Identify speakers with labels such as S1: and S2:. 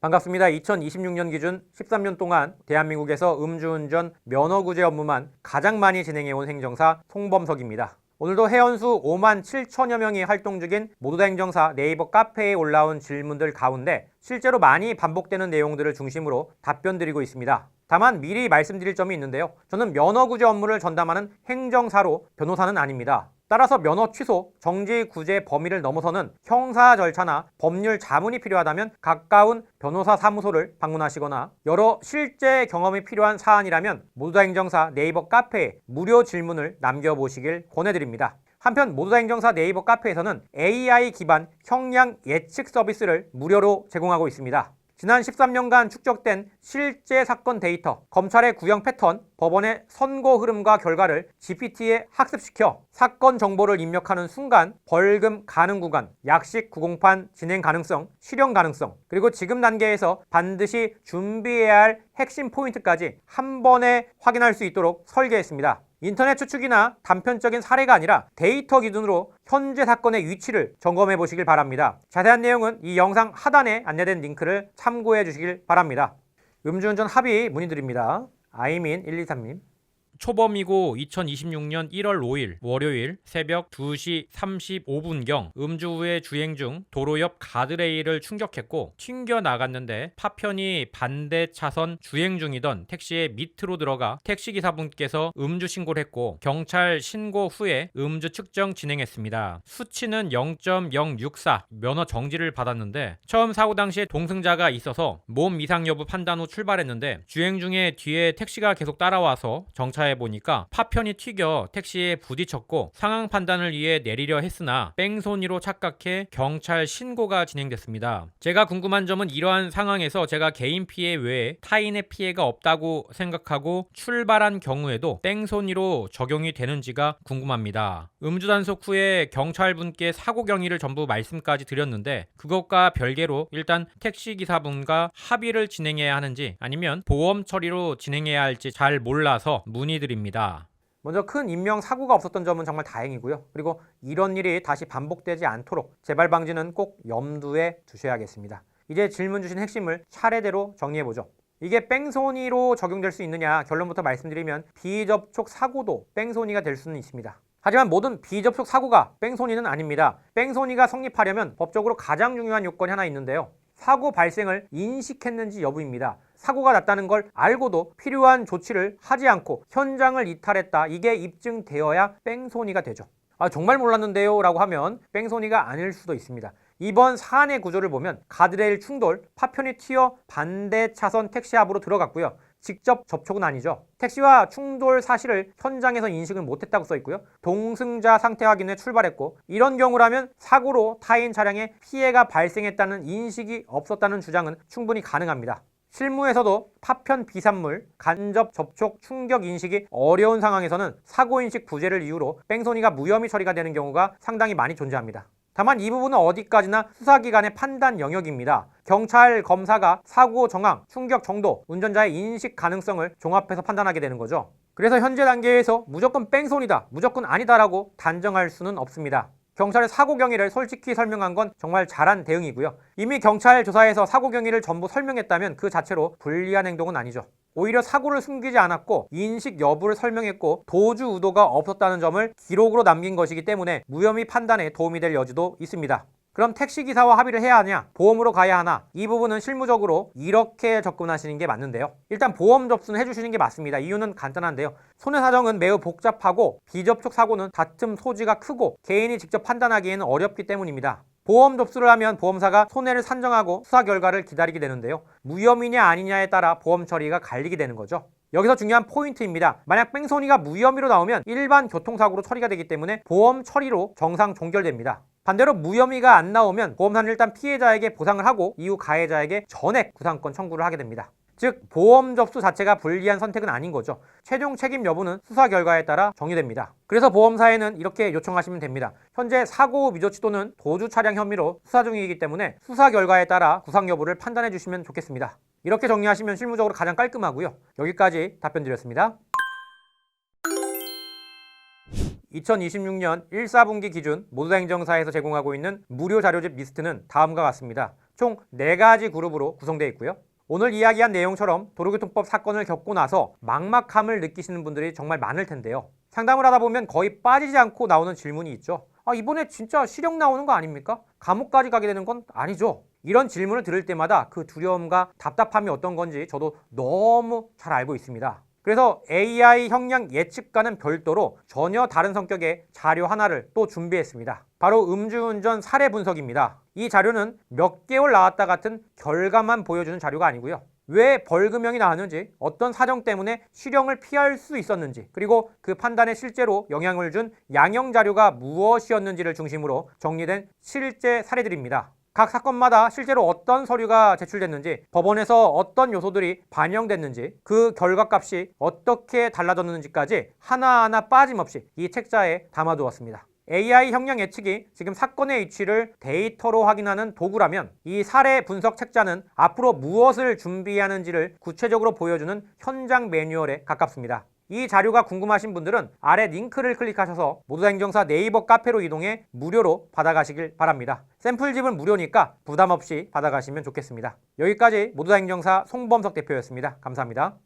S1: 반갑습니다. 2026년 기준 13년 동안 대한민국에서 음주운전 면허구제 업무만 가장 많이 진행해온 행정사 송범석입니다. 오늘도 회원수 5만 7천여 명이 활동 중인 모두다 행정사 네이버 카페에 올라온 질문들 가운데 실제로 많이 반복되는 내용들을 중심으로 답변드리고 있습니다. 다만 미리 말씀드릴 점이 있는데요. 저는 면허구제 업무를 전담하는 행정사로 변호사는 아닙니다. 따라서 면허 취소, 정지 구제 범위를 넘어서는 형사 절차나 법률 자문이 필요하다면 가까운 변호사 사무소를 방문하시거나 여러 실제 경험이 필요한 사안이라면 모두다 행정사 네이버 카페에 무료 질문을 남겨보시길 권해드립니다. 한편 모두다 행정사 네이버 카페에서는 AI 기반 형량 예측 서비스를 무료로 제공하고 있습니다. 지난 13년간 축적된 실제 사건 데이터, 검찰의 구형 패턴, 법원의 선고 흐름과 결과를 GPT에 학습시켜 사건 정보를 입력하는 순간 벌금 가능 구간, 약식 구공판 진행 가능성, 실형 가능성, 그리고 지금 단계에서 반드시 준비해야 할 핵심 포인트까지 한 번에 확인할 수 있도록 설계했습니다. 인터넷 추측이나 단편적인 사례가 아니라 데이터 기준으로 현재 사건의 위치를 점검해 보시길 바랍니다. 자세한 내용은 이 영상 하단에 안내된 링크를 참고해 주시길 바랍니다. 음주운전 합의 문의드립니다. 아이민 123님.
S2: 초범이고 2026년 1월 5일 월요일 새벽 2시 35분경 음주 후에 주행 중 도로 옆 가드레일을 충격했고 튕겨 나갔는데 파편이 반대 차선 주행 중이던 택시의 밑으로 들어가 택시기사분께서 음주 신고를 했고 경찰 신고 후에 음주 측정 진행했습니다. 수치는 0.064 면허 정지를 받았는데 처음 사고 당시에 동승자가 있어서 몸 이상 여부 판단 후 출발했는데 주행 중에 뒤에 택시가 계속 따라와서 정차해 보니까 파편이 튀겨 택시에 부딪혔고 상황 판단을 위해 내리려 했으나 뺑소니로 착각해 경찰 신고가 진행됐습니다. 제가 궁금한 점은 이러한 상황에서 제가 개인 피해 외에 타인의 피해가 없다고 생각하고 출발한 경우에도 뺑소니로 적용이 되는지가 궁금합니다. 음주 단속 후에 경찰분께 사고 경위를 전부 말씀까지 드렸는데 그것과 별개로 일단 택시기사분과 합의를 진행해야 하는지 아니면 보험 처리로 진행해야 할지 잘 몰라서 문의드립니다.
S1: 먼저 큰 인명사고가 없었던 점은 정말 다행이고요. 그리고 이런 일이 다시 반복되지 않도록 재발 방지는 꼭 염두에 두셔야겠습니다. 이제 질문 주신 핵심을 차례대로 정리해보죠. 이게 뺑소니로 적용될 수 있느냐 결론부터 말씀드리면 비접촉 사고도 뺑소니가 될 수는 있습니다. 하지만 모든 비접촉 사고가 뺑소니는 아닙니다. 뺑소니가 성립하려면 법적으로 가장 중요한 요건이 하나 있는데요. 사고 발생을 인식했는지 여부입니다. 사고가 났다는 걸 알고도 필요한 조치를 하지 않고 현장을 이탈했다. 이게 입증되어야 뺑소니가 되죠. 정말 몰랐는데요 라고 하면 뺑소니가 아닐 수도 있습니다. 이번 사안의 구조를 보면 가드레일 충돌, 파편이 튀어 반대 차선 택시 앞으로 들어갔고요. 직접 접촉은 아니죠. 택시와 충돌 사실을 현장에서 인식을 못했다고 써있고요. 동승자 상태 확인 후에 출발했고 이런 경우라면 사고로 타인 차량에 피해가 발생했다는 인식이 없었다는 주장은 충분히 가능합니다. 실무에서도 파편 비산물, 간접 접촉, 충격 인식이 어려운 상황에서는 사고인식 부재를 이유로 뺑소니가 무혐의 처리가 되는 경우가 상당히 많이 존재합니다. 다만 이 부분은 어디까지나 수사기관의 판단 영역입니다. 경찰, 검사가 사고 정황, 충격 정도, 운전자의 인식 가능성을 종합해서 판단하게 되는 거죠. 그래서 현재 단계에서 무조건 뺑소니다, 무조건 아니다라고 단정할 수는 없습니다. 경찰의 사고 경위를 솔직히 설명한 건 정말 잘한 대응이고요. 이미 경찰 조사에서 사고 경위를 전부 설명했다면 그 자체로 불리한 행동은 아니죠. 오히려 사고를 숨기지 않았고 인식 여부를 설명했고 도주 의도가 없었다는 점을 기록으로 남긴 것이기 때문에 무혐의 판단에 도움이 될 여지도 있습니다. 그럼 택시기사와 합의를 해야 하냐? 보험으로 가야 하나? 이 부분은 실무적으로 이렇게 접근하시는 게 맞는데요. 일단 보험 접수는 해주시는 게 맞습니다. 이유는 간단한데요. 손해사정은 매우 복잡하고 비접촉 사고는 다툼 소지가 크고 개인이 직접 판단하기에는 어렵기 때문입니다. 보험 접수를 하면 보험사가 손해를 산정하고 수사 결과를 기다리게 되는데요. 무혐의냐 아니냐에 따라 보험 처리가 갈리게 되는 거죠. 여기서 중요한 포인트입니다. 만약 뺑소니가 무혐의로 나오면 일반 교통사고로 처리가 되기 때문에 보험 처리로 정상 종결됩니다. 반대로 무혐의가 안 나오면 보험사는 일단 피해자에게 보상을 하고 이후 가해자에게 전액 구상권 청구를 하게 됩니다. 즉 보험 접수 자체가 불리한 선택은 아닌 거죠. 최종 책임 여부는 수사 결과에 따라 정의됩니다. 그래서 보험사에는 이렇게 요청하시면 됩니다. 현재 사고 미조치 또는 도주 차량 혐의로 수사 중이기 때문에 수사 결과에 따라 구상 여부를 판단해 주시면 좋겠습니다. 이렇게 정리하시면 실무적으로 가장 깔끔하고요. 여기까지 답변 드렸습니다. 2026년 1, 4분기 기준 모두다 행정사에서 제공하고 있는 무료 자료집 리스트는 다음과 같습니다. 총 4가지 그룹으로 구성되어 있고요. 오늘 이야기한 내용처럼 도로교통법 사건을 겪고 나서 막막함을 느끼시는 분들이 정말 많을 텐데요. 상담을 하다 보면 거의 빠지지 않고 나오는 질문이 있죠. 이번에 진짜 실형 나오는 거 아닙니까? 감옥까지 가게 되는 건 아니죠. 이런 질문을 들을 때마다 그 두려움과 답답함이 어떤 건지 저도 너무 잘 알고 있습니다. 그래서 AI 형량 예측과는 별도로 전혀 다른 성격의 자료 하나를 또 준비했습니다. 바로 음주운전 사례 분석입니다. 이 자료는 몇 개월 나왔다 같은 결과만 보여주는 자료가 아니고요. 왜 벌금형이 나왔는지, 어떤 사정 때문에 실형을 피할 수 있었는지, 그리고 그 판단에 실제로 영향을 준 양형 자료가 무엇이었는지를 중심으로 정리된 실제 사례들입니다. 각 사건마다 실제로 어떤 서류가 제출됐는지, 법원에서 어떤 요소들이 반영됐는지, 그 결과값이 어떻게 달라졌는지까지 하나하나 빠짐없이 이 책자에 담아두었습니다. AI 형량 예측이 지금 사건의 위치를 데이터로 확인하는 도구라면 이 사례 분석 책자는 앞으로 무엇을 준비하는지를 구체적으로 보여주는 현장 매뉴얼에 가깝습니다. 이 자료가 궁금하신 분들은 아래 링크를 클릭하셔서 모두다 행정사 네이버 카페로 이동해 무료로 받아가시길 바랍니다. 샘플집은 무료니까 부담 없이 받아가시면 좋겠습니다. 여기까지 모두다 행정사 송범석 대표였습니다. 감사합니다.